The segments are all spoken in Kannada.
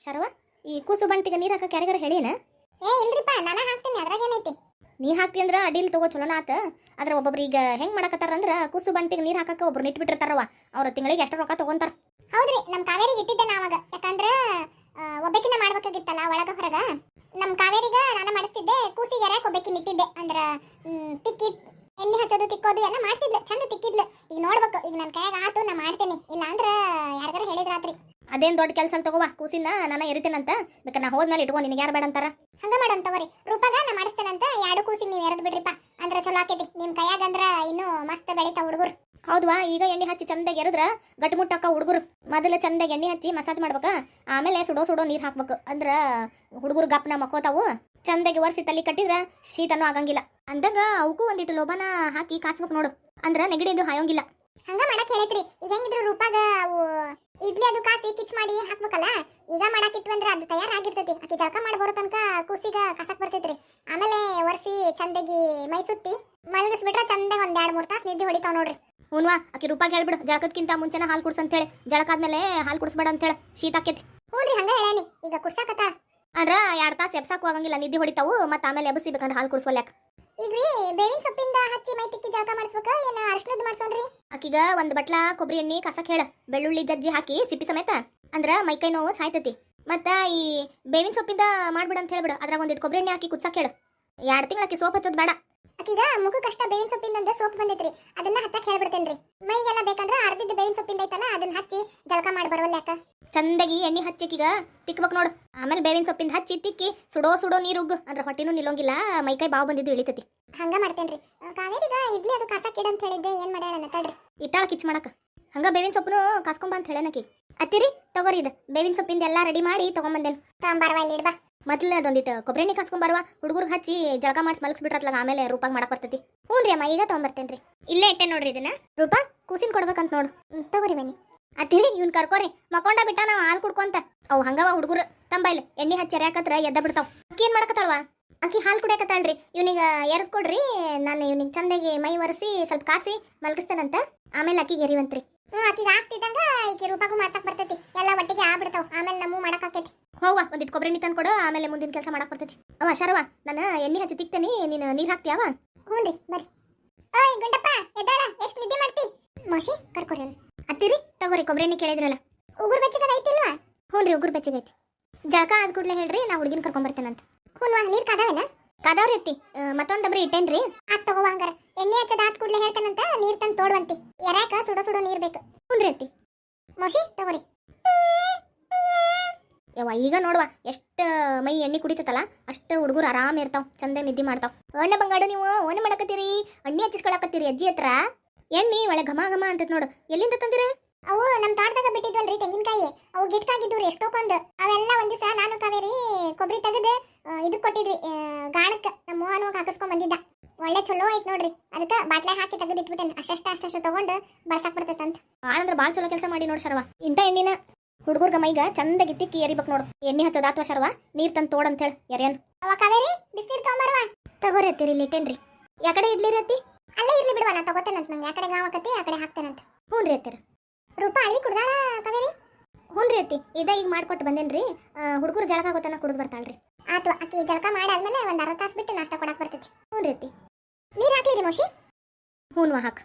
ಶರವ ಈ ಕೂಸು ಬಂಟಿಗೆ ನೀರು ಹಾಕಕ್ಕೆ ಯಾರಿಗಾರ ಹೇಳಿನ? ಇಲ್ರಿಪ್ಪ ನಾನು ಹಾಕ್ತೀನಿ, ಅದ್ರಾಗ ಏನೈತಿ. ನೀ ಹಾಕ್ತಿ ಅಂದ್ರೆ ಅಡಿಲ್ ತಗೋ ಚಲೋನ ಆತ. ಆದ್ರೆ ಒಬ್ಬೊಬ್ರು ಈಗ ಹೆಂಗ್ ಮಾಡಕತ್ತಾರ ಅಂದ್ರೆ ಕೂಸು ಬಂಟಿಗೆ ನೀರು ಹಾಕಕ್ಕೆ ಒಬ್ರು ನಿಟ್ಬಿಟ್ಟಿರ್ತಾರವ, ಅವ್ರ ತಿಂಗಳಿಗೆ ಎಷ್ಟು ರೊಕ್ಕ ತಗೊಂತಾರ. ಹೌದ್ರಿ, ನಮ್ಮ ಕಾವೇರಿಗೆ ಇಟ್ಟಿದ್ದೆ ನಾವಾಗ. ಯಾಕಂದ್ರೆ ಒಬ್ಬಕಿನ ಮಾಡ್ಬೇಕಾಗಿತ್ತಲ್ಲ ಒಳಗ ಹೊರಗ. ನಮ್ಮ ಕಾವೇರಿಗ ನಾನು ಮಾಡಿಸ್ತಿದ್ದೆ, ಕೂಸಿಗೆ ಯಾರ್ಯಾಕೆ ಒಬ್ಬಕಿನ ಇಟ್ಟಿದ್ದೆ. ಅಂದ್ರೆ ತಿಕ್ಕಿ ಎಣ್ಣೆ ಹಚ್ಚೋದು ತಿಕ್ಕೋದು ಎಲ್ಲ ಮಾಡ್ತಿದ್ಲು, ಚಂದ ತಿಕ್ಕಿದ್ಲು. ಈಗ ನೋಡ್ಬೇಕು, ಈಗ ನನ್ನ ಕೈಯಾಗ ಆತು ನಾ ಮಾಡ್ತೇನೆ, ಇಲ್ಲ ಅಂದ್ರೆ ಯಾರಿಗಾರ ಹೇಳಿದ್ರಾತ್ರಿ. ಅದೇನ್ ದೊಡ್ಡ ಕೆಲಸ ತಗೋವಾ, ಕೂಸಿನ ನಾನು ಎರಿತೇನಂತ, ಬೇಕಾದ್ರೆ ನಾ ಹೋದ್ಮೇಲೆ ಇಟ್ಕೊ, ನಿನಗೆ ಯಾರು ಬೇಡ ಅಂತಾರ. ಹಂಗ ಮಾಡೋನ್ ತಗೋರಿ. ರೂಪಾಗ ನಾ ಮಾಡಿಸ್ತೇನಂತ, 2 ಕೂಸಿಗೆ ನೀವು ಎರೆದ್ ಬಿಡ್ರಿಪ್ಪ, ಅಂದ್ರೆ ಚಲೋ ಆಕೈತಿ. ನಿಮ್ ಕೈಯಾಗ ಅಂದ್ರ ಇನ್ನೂ ಮಸ್ತ್ ಬೆಳಿತಾವ ಹುಡುಗರು. ಹೌದ್ವಾ, ಈಗ ಎಣ್ಣೆ ಹಚ್ಚಿ ಚಂದಾಗಿ ಎರದ್ರ ಗಟ್ಮುಟ್ಟಕ್ಕ ಹುಡುಗರು. ಮೊದಲು ಚಂದಾಗಿ ಎಣ್ಣೆ ಹಚ್ಚಿ ಮಸಾಜ್ ಮಾಡ್ಬೇಕ, ಆಮೇಲೆ ಸುಡೋ ನೀರು ಹಾಕ್ಬೇಕು. ಅಂದ್ರ ಹುಡುಗರು ಗಪ್ನ ಮಕ್ಕೋತಾವು. ಚಂದಾಗಿ ಒರೆಸಿ ತಲೆ ಕಟ್ಟಿದ್ರ ಶೀತನೂ ಆಗಂಗಿಲ್ಲ. ಅಂದಾಗ ಅವಕ್ಕೂ ಒಂದಿಟ್ಟು ಲೋಬಾನ ಹಾಕಿ ಕಾಸ್ಬೇಕು ನೋಡು, ಅಂದ್ರ ನೆಗಡಿದು ಹಾಯೋಂಗಿಲ್ಲ. ಹಂಗ ಮಾಡಕ್ ಹೇಳೈತ್ರಿ. ಈಗ ಹೆಂಗಿದ್ರು ರೂಪಾಗ ಅವು ಇಡ್ಲಿ ಅದು ಕಾಸಿ ಕಿಚ್ ಮಾಡಿ ಹಾಕ್ಬೇಕಲ್ಲ, ಈಗ ಮಾಡಾಕಿಟ್ವಂದ್ರ ಅದು ತಯಾರಾಗಿರ್ತೈತಿ. ಆಕಿ ಜಳಕ ಮಾಡಿ ಬರೋ ತನಕ ಕೂಸಿಗ ಕಸಕ್ ಬರ್ತೈತ್ರಿ. ಆಮೇಲೆ ಒರೆಸಿ ಚಂದಾಗಿ ಮೈ ಸುತ್ತಿ ಮಲಗಿಸ್ಬಿಟ್ರೆ ಚಂದಾಗಿ ಒಂದ್ 2-3 ತಾಸು ನಿದ್ದೆ ಹೊಡಿತಾವ್ ನೋಡ್ರಿ. ಹೂನ್ವಾ, ಆಕಿ ರೂಪಾಗಿ ಹೇಳ್ಬಿಡು ಜಳಕಕ್ಕಿಂತ ಮುಂಚೆನ ಹಾಲು ಕುಡ್ಸಂತ ಹೇಳಿ, ಜಳಕಾದ್ಮೇಲೆ ಹಾಲು ಕುಡಿಸ್ಬೇಡ ಅಂತ ಹೇಳಿ, ಶೀತ ಆಕೇತಿ. ಹ್ಞೂನ್ರಿ, ಹಂಗ ಹೇಳೇನಿ. ಈಗ ಕುಡ್ಸಾಕತ್ತಾಳ ಅಂದ್ರ 2 ತಾಸು ಎಬ್ಸಾಕು ಆಗಂಗಿಲ್ಲ, ನಿದ್ದೆ ಹೊಡಿತಾವು. ಮತ್ತೆ ಆಮೇಲೆ ಎಬ್ಸಿಬೇಕಂದ್ರೆ ಹಾಲು ಕುಡಿಸ್ವಲ್ಯಾಕ. ಈಗ್ರಿ ಬೇವಿನ ಸೊಪ್ಪಿಂದ ಹಚ್ಚಿ ಮೈ ತಿಕ್ಕಿ ಜಳಕ ಮಾಡಿಸ್ಬೇಕ, ಏನ ಅರ್ಶನದ ಮಾಡ್ಸೋನ್ರಿ? ಆಕಿಗ ಒಂದ್ ಬಟ್ಲ ಕೊಬ್ಬರಿ ಎಣ್ಣೆ ಕಸಕ್ ಹೇಳ, ಬೆಳ್ಳುಳ್ಳಿ ಜಜ್ಜಿ ಹಾಕಿ ಸಿಪ್ಪಿ ಸಮೇತ, ಅಂದ್ರ ಮೈಕೈ ನೋವು ಸಾಯ್ತೈತಿ. ಮತ್ತ ಈ ಬೇವಿನ ಸೊಪ್ಪಿಂದ ಮಾಡ್ಬಿಡ ಅಂತ ಹೇಳ್ಬಿಡು, ಅದ್ರಾಗ ಒಂದಿಟ್ಟು ಕೊಬ್ಬರಿ ಎಣ್ಣೆ ಹಾಕಿ ಕುದ್ಸಕ್ ಹೇಳ. 2 ತಿಂಗಳು ಆಕಿ ಸೋಪ್ ಹಚ್ಚೋದು ಬೇಡ. ಆಕಿಗ ಮುಖಕ್ಕಷ್ಟ ಬೇವಿನ ಸೊಪ್ಪಿಂದ ಸೋಪ್ ಬಂದೈತ್ರಿ, ಅದನ್ನ ಹಚ್ಚಕ್ ಹೇಳ್ಬಿಡ್ತೇನ್ರಿ. ಮೈಗೆಲ್ಲ ಬೇಕಂದ್ರ ಅರ್ಧಿದ್ದ ಬೇವಿನ ಸೊಪ್ಪಿಂದ ಐತಲ್ಲ, ಅದನ್ನ ಹಚ್ಚಿ ಜಳಕ ಮಾಡಿ ಬರವಲ್ಲ ಯಾಕ. ಚಂದಾಗಿ ಎಣ್ಣೆ ಹಚ್ಚಿಕೀಗ ತಿಕ್ಬೇಕು ನೋಡು. ಆಮೇಲೆ ಬೇವಿನ ಸೊಪ್ಪಿಂದ ಹಚ್ಚಿ ತಿಕ್ಕಿ ಸುಡೋ ನೀರು ಉಗ್ಗು, ಅಂದ್ರೆ ಹೊಟ್ಟಿನೂ ನಿಲ್ಲೋಂಗಿಲ್ಲ, ಮೈಕೈ ಬಾವು ಬಂದಿದ್ದು ಇಳಿತೈತಿ. ಹಂಗ ಮಾಡ್ತೇನ್ರಿ. ಕಾವೇರಿಗ ಇಡ್ಲಿ ಅದು ಕಾಸಕ್ ಇಡ ಅಂತ ಹೇಳಿದ್ದೆ, ಏನ್ ಮಾಡ್ಯಾಳ ತಡ್ರಿ. ಇಟ್ಟಾಳ ಕಿಚ್ ಮಾಡಕ. ಹಂಗ ಬೇವಿನ ಸೊಪ್ಪನು ಕಾಸ್ಕೊಂಬ ಅಂತ ಹೇಳನಕಿ. ಅತ್ತಿರಿ ತಗೋರಿ, ಇದು ಬೇವಿನ ಸೊಪ್ಪಿಂದ ಎಲ್ಲ ರೆಡಿ ಮಾಡಿ ತಗೊಂಬಂದೇನು. ತಾಂಬಾರ್ವಾ ಇಲ್ಲಿ ಇಡ್ಬಾ. ಮೊದ್ಲು ಅದೊಂದಿಟ್ಟು ಕೊಬ್ಬರಿ ಎಣ್ಣೆ ಕಾಸ್ಕೊಂಬರ್ವಾ, ಹುಡುಗರಿಗೆ ಹಚ್ಚಿ ಜಳಕ ಮಾಡಿಸಿ ಮಲಗಿಸ್ಬಿಟ್ರತ್ಲಾಗ ಆಮೇಲೆ ರೂಪಾಗಿ ಮಾಡಕ್ ಬರ್ತೈತಿ. ಹ್ಞೂ ರೀ ಅಮ್ಮ, ಈಗ ತಗೊಂಬರ್ತೇನ್ರಿ. ಇಲ್ಲೇ ಇಟ್ಟೆ ನೋಡ್ರಿ ಇದನ್ನ. ರೂಪಾ ಕೂಸಿನ ಕೊಡ್ಬೇಕಂತ ನೋಡು. ತಗೋರಿ ಬನ್ನಿ. ಅತ್ತಿರಿ ಇವ್ನ ಕರ್ಕೋರಿ, ಮಕೊಂಡ ಬಿಟ್ಟ ನಾವು ಹಾಲು ಕುಡ್ಕೊಂತ. ಅವು ಹಂಗವ ಹುಡುಗರು ತಂಬೈಲ್ ಎಣ್ಣೆ ಹಚ್ಚಿ ಎರ್ಯಾಕತ್ರ ಎದ್ದ ಬಿಡ್ತಾವ. ಅಕ್ಕಿ ಏನ್ ಮಾಡಕತ್ತಾಳವಾ? ಅಕ್ಕಿ ಹಾಲು ಕುಡಿಯಕತ್ತಾಳ್ರಿ. ಇವ್ನಿಗ ಎರ್ದ್ ಕೊಡ್ರಿ, ನಾನು ಇವ್ನಿಗೆ ಚಂದಾಗಿ ಮೈ ಒರೆಸಿ ಸ್ವಲ್ಪ ಕಾಸಿ ಮಲಗಿಸ್ತೇನಂತ, ಆಮೇಲೆ ಅಕ್ಕಿಗೆ ಎರಿವಂತ್ರಿ. ಅಕ್ಕಿಗೆ ಆಗ್ತಿದ್ದಂಗ ಈಕಿ ರೂಪಾಗೂ ಮಾಡ್ಸಕ್ ಬರ್ತೈತಿ, ಎಲ್ಲ ಒಟ್ಟಿಗೆ ಆಗ್ಬಿಡ್ತಾವ. ಆಮೇಲೆ ನಮ್ಮೂ ಮಾಡಕ್ ಆಕೈತಿ. ಹೋಗ್ವ ಒಂದಿಟ್ಟು ಕೊಬ್ಬರಿ ಎಣ್ಣೆ ತಂದು ಕೊಡು, ಆಮೇಲೆ ಮುಂದಿನ ಕೆಲಸ ಮಾಡಕ್ ಬರ್ತೈತಿ. ಅವ ಶರವ, ನಾನು ಎಣ್ಣೆ ಹಚ್ಚಿ ತಿಕ್ತೇನಿ, ನೀನು ನೀರು ಹಾಕ್ತೀಯಾವ? ಹ್ಞೂನ್ರಿ ಬರ್ರಿ. ಓಯ್ ಗುಂಡಪ್ಪ ಎದ್ದಾಳ, ಎಷ್ಟು ನಿದ್ದೆ ಮಾಡ್ತಿ? ಮೋಶಿ ಕರ್ಕೊರಿ. ಅತ್ತಿರಿ ತಗೋರಿ, ಕೊಬ್ಬರಿ ಎಣ್ಣೆ ಕೇಳಿದ್ರಲ್ಲ. ಉಗುರು ಬೆಚ್ಚಗದ ಐತಿಲ್ವಾ? ಹ್ಞೂನ್ರಿ, ಉಗುರು ಬೆಚ್ಚಗೈತಿ. ಜಳಕ ಆದ ಕೂಡಲೇ ಹೇಳ್ರಿ, ನಾ ಹುಡುಗಿನ ಕರ್ಕೊಂಬರ್ತೇನಂತ. ಹ್ಞೂನ್ವಾ, ನೀರು ಕಾದವೇನ? ಕಾದವ್ರಿ ಅತ್ತಿ, ಮತ್ತೊಂದು ಡಬ್ರಿ ಇಟ್ಟೇನ್ರಿ. ಆತ್ ತಗೋವ ಹಂಗಾರ. ಎಣ್ಣೆ ಹಚ್ಚದ ಆದ ಕೂಡಲೇ ಹೇಳ್ತಾನಂತ, ನೀರು ತಂದು ತೋಡುವಂತಿ. ಎರ್ಯಾಕ ಸುಡೋ ನೀರು ಬೇಕು. ಹ್ಞೂನ್ರಿ ಅತ್ತಿ. ಮೋಶಿ ತಗೋರಿ. ಯವ್ವ ಈಗ ನೋಡುವ ಎಷ್ಟು ಮೈ ಎಣ್ಣೆ ಕುಡಿತತಲ್ಲ, ಅಷ್ಟು ಹುಡುಗರು ಆರಾಮ ಇರ್ತಾವ, ಚಂದ ನಿದ್ದೆ ಮಾಡ್ತಾವ. ಅಣ್ಣ ಬಂಗಾಡು, ನೀವು ಓನ ಮಾಡಕತ್ತೀರಿ, ಎಣ್ಣೆ ಹಚ್ಚಿಸ್ಕೊಳಕತ್ತೀರಿ ಅಜ್ಜಿ ಹತ್ರ. ಎಣ್ಣೆ ಒಳ್ಳೆ ಘಮ ಘಮ ಅಂತತ್ ನೋಡು, ಎಲ್ಲಿಂದ ತಂದಿರ? ಅವು ನಮ್ಮ ತೋಟದಾಗ ಬಿಟ್ಟಿದ್ವಲ್ರಿ ತೆಂಗಿನಕಾಯಿ, ಅವು ಗಿಟ್ಕಾಗಿದ್ವು ಎಷ್ಟೊಂದು. ಅವೆಲ್ಲ ಒಂದ್ ದಿವಸ ನಾನು ಕಾವೇರಿ ಕೊಬ್ಬರಿ ತೆಗೆದು ಇದಕ್ಕೆ ಕೊಟ್ಟಿದ್ವಿ, ಗಾಣಕ್ಕೆ. ನಮ್ಮ ಮೋಹನ್ ಹೋಗಿ ಹಾಕಿಸ್ಕೊಂಡ್ ಬಂದಿದ್ದ. ಒಳ್ಳೆ ಚಲೋ ಐತ್ ನೋಡ್ರಿ, ಅದಕ್ಕೆ ಬಾಟ್ಲೆ ಹಾಕಿ ತೆಗೆದು ಇಟ್ಬಿಟ್ಟೇನೆ. ಅಷ್ಟಷ್ಟು ತಗೊಂಡು ಬಳಸಕ್ ಬರ್ತೈತಂತ. ಭಾಳ ಅಂದ್ರೆ ಭಾಳ ಚಲೋ ಕೆಲಸ ಮಾಡಿ ನೋಡಿ ಶರ್ವ. ಇಂಥ ಎಣ್ಣಿನ ಹುಡುಗರ್ಗ ಮೈಗ ಚಂದಾಗಿ ತಿಕ್ಕಿ ಎರಿಬೇಕು ನೋಡು. ಎಣ್ಣೆ ಹಚ್ಚೋದಾತ್ವ ಶರ್ವ, ನೀರ್ ತಂದು ತೋಡಂತ ಹೇಳಿ ಎರೆಯನ್. ಅವ ಕಾವೇರಿ ಬಿಸ್ನೀರ್ ತಗೊಂಬರ್ವಾ. ತಗೋರಿ ಅತ್ತಿರಿ, ಇಲ್ಲಿ ಇಟ್ಟೇನ್ರಿ. ಯಾಕಡೆ ಇಡ್ಲಿರಿ ಅತ್ತಿ? ಅಲ್ಲೇ ಇರ್ಲಿ ಬಿಡುವ, ನಾ ತಗೋತೇನಂತ. ನಂಗೆ ಯಾಕಡೆ ಗಾವಕತ್ತಿ ಆ ಕಡೆ ಹಾಕ್ತೇನಂತ. ಹ್ಞೂನ್ರಿ ಅತ್ತಿರ. ರೂಪಾ ಅಳ್ವಿ ಕುಡ್ದಾಳ ಕಾವೇರಿ? ಹ್ಞೂನ್ರಿ ಅತ್ತಿ, ಈಗ ಮಾಡ್ಕೊಟ್ಟು ಬಂದೇನ್ರಿ. ಹುಡುಗರು ಜಳಕ ಆಗೋತನ ಕುಡಿದು ಬರ್ತಾಳ್ರಿ. ಆತು, ಆಕಿ ಜಳಕ ಮಾಡಾದ್ಮೇಲೆ ಒಂದ್ 1/2 ತಾಸು ಬಿಟ್ಟು ನಾಷ್ಟ ಕೊಡಕ್ ಬರ್ತೈತಿ. ಹ್ಞೂನ್ರಿ ಅತ್ತಿ. ನೀರ್ ಹಾಕ್ಲಿರಿ ಮೋಶಿ? ಹ್ಞೂನ್ವಾ ಹಾಕ್.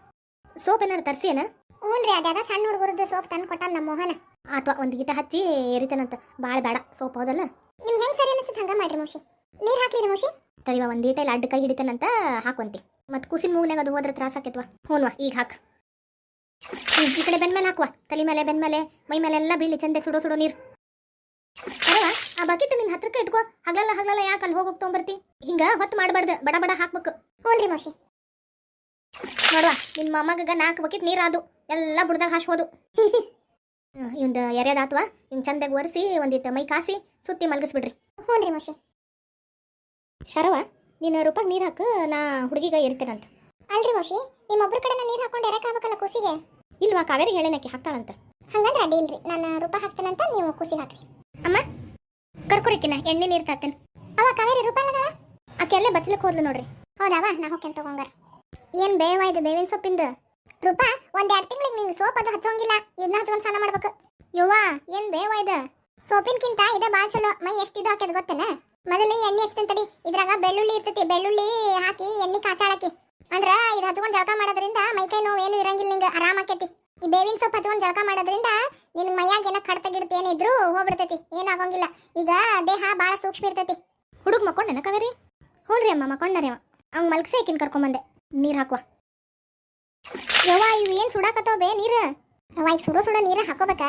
ಸೋಪ್ ಏನಾರು ತರ್ಸಿಯೇನ? ಹ್ಞೂನ್ರಿ, ಅದ್ಯಾದ ಸಣ್ಣ ಹುಡುಗರದ್ದು ಸೋಪ್ ತಂದು ಕೊಟ್ಟ ನಮ್ಮ ಮೋಹನ. ಅಥವಾ ಒಂದು ಗಿಟ ಹಚ್ಚಿ ಎರಿತೇನಂತ. ಭಾಳ ಬೇಡ ಸೋಪ್, ಹೌದಲ್ಲ? ನಿಮ್ಗೆ ಹೆಂಗ್ ಸರಿ ಅನಿಸುತ್ತೆ ಹಂಗ ಮಾಡ್ರಿ ಮೋಶಿ. ನೀರ್ ಹಾಕ್ಲಿರಿ ಮೋಶಿ? ತಡಿವ, ಒಂದು ಈಟಲ್ಲಿ ಅಡ್ಡ ಕೈ ಹಿಡಿತೇನಂತ ಹಾಕೊಂತಿ. ಮತ್ತು ಕೂಸಿನ ಮೂಗ್ನಾಗ ಅದು ಹೋದ್ರೆ ತ್ರಾಸ ಆಕೈತ್ವ. ಹ್ಞೂನ್ವಾ ಈಗ ಹಾಕ್. ಈ ಕಡೆ ಬೆನ್ ಮೇಲೆ ಹಾಕುವ, ತಲೆ ಮೇಲೆ ಬೆನ್ ಮೇಲೆ ಮೈ ಮೇಲೆ ಎಲ್ಲ ಬೀಳಿ ಚಂದಾಗಿ ಸುಡೋ ನೀರು. ಅರವ, ಆ ಬಕೆಟ್ ನಿನ್ನ ಹತ್ರಕ್ಕೆ ಇಟ್ಕೋ. ಹಗಲಲ್ಲ ಯಾಕೆ ಅಲ್ಲಿ ಹೋಗಿ ತೊಗೊಂಬರ್ತಿ? ಹಿಂಗ ಹೊತ್ತು ಮಾಡಬಾರ್ದು, ಬಡ ಹಾಕ್ಬೇಕು. ಹ್ಞೂನ್ರಿ ಮೋಶಿ. ನೋಡುವ, ನಿಮ್ಮ ಮೊಮ್ಮಗ 4 ಬಕೆಟ್ ನೀರು ಆದು, ಎಲ್ಲ ಬುಡ್ದಾಗ ಹಾಸ್ಬೋದು. ಇವಂದು ಎರೆದಾತ್ವ, ಇವ್ನು ಚಂದಾಗಿ ಒರೆಸಿ ಒಂದಿಟ್ಟು ಮೈ ಕಾಸಿ ಸುತ್ತಿ ಮಲಗಿಸ್ಬಿಡ್ರಿ. ಹ್ಞೂನ್ರಿ ಮೋಶಿ. ಶರವ, ನೀನು ರೂಪಾಗಿ ನೀರು ಹಾಕು, ನಾ ಹುಡುಗಿಗ ಇರ್ತೇನಂತ. ಅಲ್ರಿ ಮೋಶಿ, ನಿಮ್ಮೊಬ್ರ ಕಡೆ ನೀರು ಹಾಕೊಂಡು ಎರಕ್ ಆಗ್ಬೇಕಲ್ಲ ಕೂಸಿಗೆ. ಇಲ್ವಾ, ಕಾವೇರಿಗೆ ಹೇಳೇನಕ್ಕೆ ಹಾಕ್ತಾಳಂತ. ಹಂಗಂದ್ರೆ ಅಡ್ಡಿ ಇಲ್ರಿ, ನಾನು ರೂಪಾ ಹಾಕ್ತೇನಂತ, ನೀವು ಕೂಸಿಗೆ ಹಾಕ್ರಿ. ಅಮ್ಮ ಕರ್ಕೊರಿಕಿನ ಎಣ್ಣೆ ನೀರು ತರ್ತೇನೆ. ಅವ ಕಾವೇರಿ ರೂಪಾ ಅಲ್ಲದ? ಆಕೆ ಅಲ್ಲೇ ಬಚ್ಚಲಕ್ಕೆ ಹೋದ್ಲು ನೋಡ್ರಿ. ಹೌದಾವ, ನಾ ಹೋಗ್ತೇನೆ ತಗೊಂಗಾರ. ಏನು ಬೇವ ಇದು ಬೇವಿನ ಸೊಪ್ಪಿಂದ? ರೂಪಾ, 1-2 ತಿಂಗಳಿಗೆ ನೀನು ಸೋಪ್ ಅದು ಹಚ್ಚೋಂಗಿಲ್ಲ, ಇದನ್ನ ಹಚ್ಕೊಂಡು ಸ್ನಾನ ಮಾಡ್ಬೇಕು. ಯವ್ವ, ಏನು ಬೇವ ಇದು? ಸೋಪಿನ್ಕಿಂತ ಇದ ಬಾಳ ಚಲೋ. ಮೈ ಎಷ್ಟು ಇದು ಹಾಕದ್ ಗೊತ್ತೇನ? ಮೊದಲು ಎಣ್ಣೆ ಹಚ್ತೇನೆ ತಡಿ. ಇದ್ರಾಗ ಬೆಳ್ಳುಳ್ಳಿ ಇರ್ತೈತಿ, ಬೆಳ್ಳುಳ್ಳಿ ಹಾಕಿ ಎಣ್ಣೆ ಕಾಸಾಳಕಿ. ಅಂದ್ರ ಇದು ಹಚ್ಕೊಂಡ್ ಜಳಕ ಮಾಡೋದ್ರಿಂದ ಮೈಕೈ ನೋವು ಏನು ಇರಂಗಿಲ್ಲ, ನಿಂಗೆ ಆರಾಮ್ ಆಕೈತಿ. ಈ ಬೇವಿನ ಸೊಪ್ಪು ಹಚ್ಕೊಂಡ್ ಜಳಕ ಮಾಡೋದ್ರಿಂದ ನಿನ್ ಮೈಯಾಗ ಏನೋ ಕಡ್ತ ಗಿಡ್ತ ಏನಿದ್ರು ಹೋಗ್ಬಿಡ್ತೈತಿ, ಏನು ಆಗಂಗಿಲ್ಲ. ಈಗ ದೇಹ ಬಾಳ ಸೂಕ್ಷ್ಮ ಇರ್ತೈತಿ. ಹುಡುಗ ಮಕ್ಕೊಂಡೇನ ಕಾವೇರಿ? ಹ್ಞೂ ರೀ ಅಮ್ಮ, ಮಕ್ಕೊಂಡಾರಿ ಅವ. ಅವ್ನು ಮಲ್ಕ್ಸೇಕಿನ್ ಕರ್ಕೊಂಬಂದೆ. ನೀರು ಹಾಕುವ. ಯವ್ವ ಇವು ಏನ್ ಸುಡಾಕತ್ತವ ಬೇ ನೀರು? ಯವ್ವ ಈಗ ಸುಡೋ ನೀರು ಹಾಕೋಬೇಕ